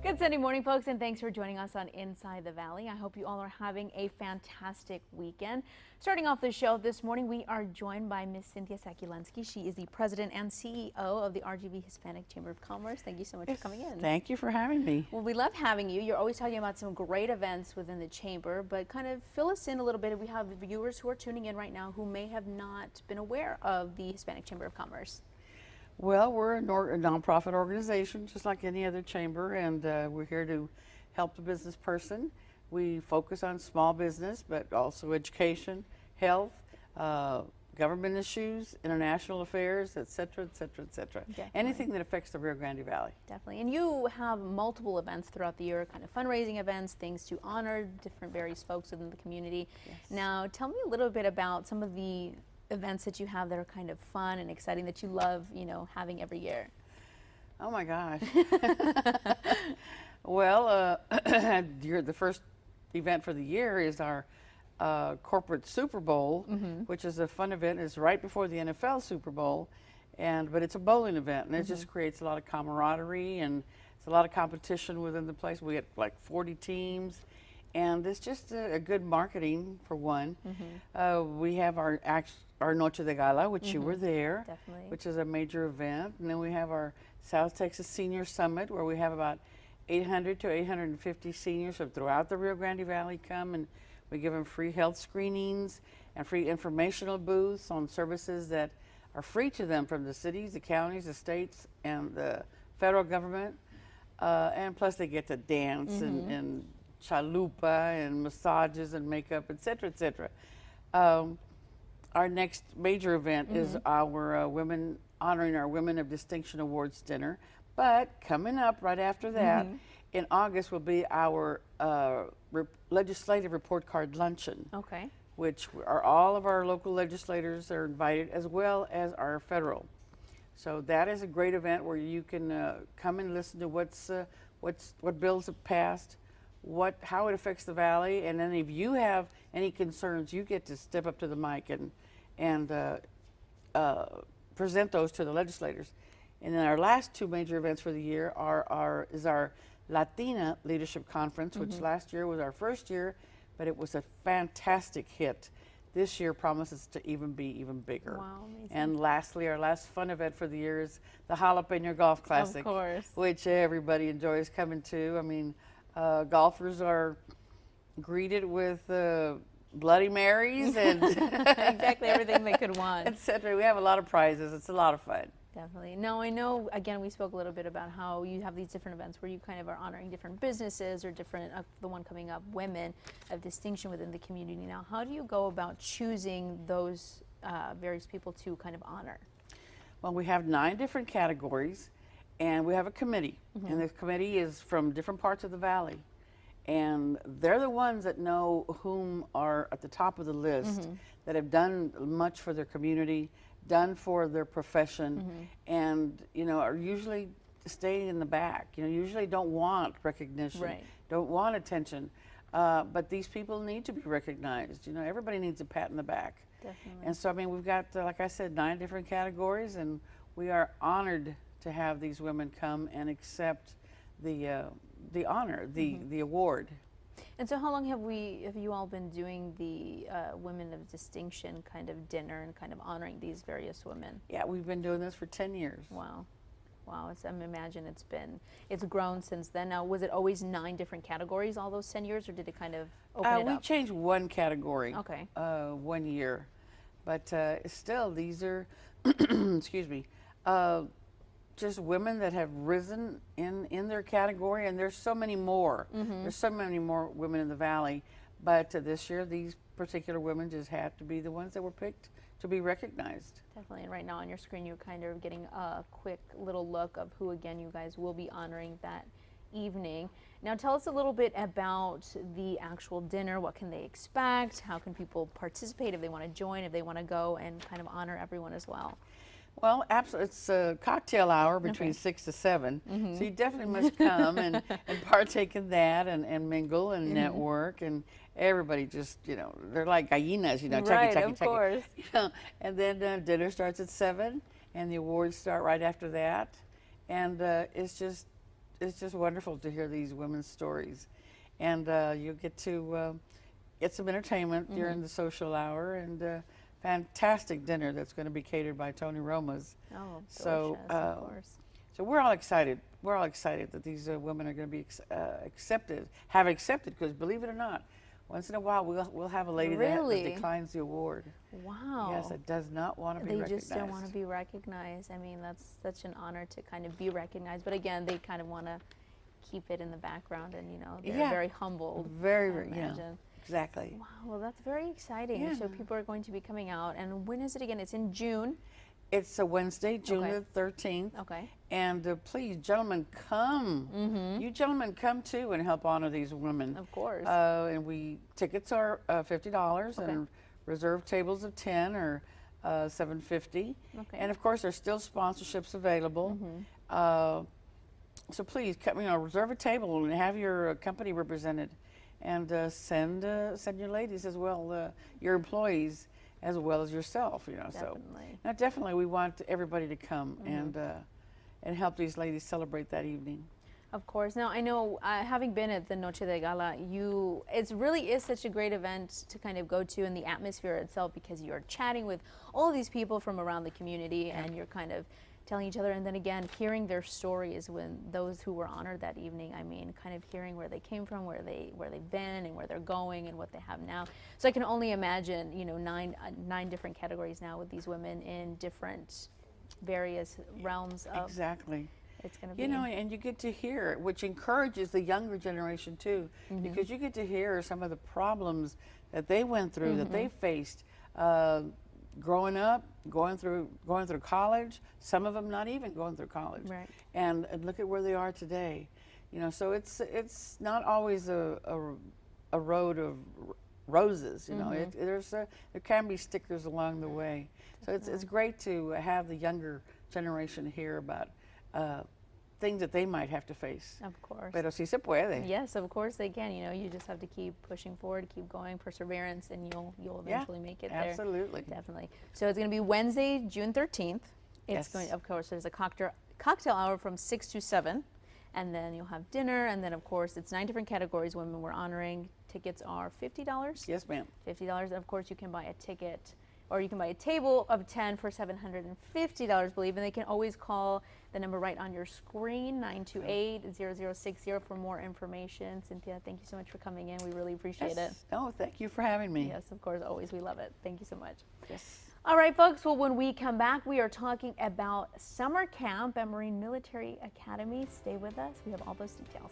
Good Sunday morning, folks, and thanks for joining us on Inside the Valley. I hope you all are having a fantastic weekend. Starting off the show this morning, we are joined by Miss Cynthia Sakulensky. She is the president and CEO of the RGV Hispanic Chamber of Commerce. Thank you so much for coming in. Thank you for having me. Well, we love having you. You're always talking about some great events within the chamber, but kind of fill us in a little bit. We have viewers who are tuning in right now who may have not been aware of the Hispanic Chamber of Commerce. Well, we're a nonprofit organization, just like any other chamber, and we're here to help the business person. We focus on small business, but also education, health, government issues, international affairs, et cetera, et cetera, et cetera. Anything that affects the Rio Grande Valley. Definitely. And you have multiple events throughout the year, kind of fundraising events, things to honor different various folks within the community. Yes. Now, tell me a little bit about some of the events that you have that are kind of fun and exciting that you love, having every year. Oh my gosh. Well, the first event for the year is our corporate Super Bowl, which is a fun event. It's right before the NFL Super Bowl, but it's a bowling event, and it just creates a lot of camaraderie, and it's a lot of competition within the place. We get like 40 teams. And it's just a good marketing, for one. We have our Noche de Gala, which you were there, which is a major event. And then we have our South Texas Senior Summit, where we have about 800 to 850 seniors from throughout the Rio Grande Valley come, and we give them free health screenings and free informational booths on services that are free to them from the cities, the counties, the states, and the federal government. And plus they get to dance and chalupa and massages and makeup, et cetera, et cetera. Our next major event is our honoring our Women of Distinction Awards dinner. But coming up right after that, in August, will be our legislative report card luncheon. Okay. Which are all of our local legislators are invited, as well as our federal. So that is a great event where you can come and listen to what bills have passed, how it affects the valley, and then if you have any concerns, you get to step up to the mic and present those to the legislators. And then our last two major events for the year is our Latina Leadership Conference, which last year was our first year, but it was a fantastic hit. This year promises to be even bigger. Wow, amazing. And lastly, our last fun event for the year is the Jalapeno Golf Classic, of course, which everybody enjoys coming to. I mean, golfers are greeted with Bloody Marys and exactly everything they could want, etc. We have a lot of prizes. It's a lot of fun. Definitely. Now, I know, again, we spoke a little bit about how you have these different events where you kind of are honoring different businesses or different, the one coming up, women of distinction within the community. Now, how do you go about choosing those various people to kind of honor? Well, we have 9 different categories, and we have a committee. And the committee is from different parts of the valley. And they're the ones that know whom are at the top of the list, that have done much for their community, done for their profession, and are usually staying in the back. Usually don't want recognition, don't want attention, but these people need to be recognized. Everybody needs a pat in the back. Definitely. And so, I mean, we've got, like I said, 9 different categories, and we are honored to have these women come and accept the honor, the award. And so how long have you all been doing the Women of Distinction kind of dinner and kind of honoring these various women? Yeah, we've been doing this for 10 years. Wow. Wow, I imagine it's grown since then. Now, was it always 9 different categories all those 10 years, or did it kind of open it up? We changed one category, okay, 1 year. But still, these are, excuse me, just women that have risen in their category, and there's so many more. There's so many more women in the valley, but this year these particular women just had to be the ones that were picked to be recognized. Definitely. And right now on your screen you're kind of getting a quick little look of who again you guys will be honoring that evening. Now tell us a little bit about the actual dinner. What can they expect? How can people participate if they want to join, if they want to go and kind of honor everyone as well? Well, absolutely. It's a cocktail hour between 6 to 7, so you definitely must come and partake in that and mingle and network, and everybody just, they're like gallinas, right, of course. And then dinner starts at 7, and the awards start right after that, and it's it's just wonderful to hear these women's stories, and you get to get some entertainment during the social hour, and fantastic dinner that's going to be catered by Tony Roma's. Oh, So, delicious, of course. So we're all excited. We're all excited that these women are going to be accepted, because believe it or not, once in a while we'll have a lady that declines the award. Wow. Yes, that does not want to be recognized. They just don't want to be recognized. I mean, that's such an honor to kind of be recognized. But again, they kind of want to keep it in the background, and they're very humble. Very, yeah. Exactly. Wow, well, that's very exciting. Yeah. So people are going to be coming out. And when is it again? It's in June. It's a Wednesday, June the 13th. Okay. And please, gentlemen, come. You gentlemen come too and help honor these women. Of course. And tickets are $50, and reserved tables of 10 or $7.50. Okay. And of course, there's still sponsorships available. So please, reserve a table and have your company represented, and send your ladies as well, your employees as well as yourself. Definitely. So now definitely we want everybody to come and help these ladies celebrate that evening. Of course. Now, I know, having been at the Noche de Gala, it really is such a great event to kind of go to, in the atmosphere itself, because you're chatting with all these people from around the community, and you're kind of telling each other, and then again, hearing their stories when those who were honored that evening. I mean, kind of hearing where they came from, where they've been, and where they're going, and what they have now. So I can only imagine, 9 different categories now with these women in different various realms of. Exactly. It's going to be. And you get to hear, which encourages the younger generation too, because you get to hear some of the problems that they went through, that they faced, growing up, going through college. Some of them not even going through college. Right. And look at where they are today. So it's not always a road of roses. There can be stickers along the way. So it's great to have the younger generation hear about things that they might have to face. Of course. Pero sí se puede. Yes, of course they can. You just have to keep pushing forward, keep going, perseverance, and you'll eventually make it there. Absolutely. Definitely. So it's going to be Wednesday, June 13th. It's going. Of course, there's a cocktail hour from 6 to 7, and then you'll have dinner, and then of course it's 9 different categories women we're honoring. Tickets are $50. Yes, ma'am. $50, and of course you can buy a ticket, or you can buy a table of 10 for $750, believe, and they can always call the number right on your screen, 928-0060, for more information. Cynthia, thank you so much for coming in. We really appreciate it. Oh, thank you for having me. Yes, of course, always. We love it. Thank you so much. Yes. All right, folks. Well, when we come back, we are talking about summer camp at Marine Military Academy. Stay with us. We have all those details.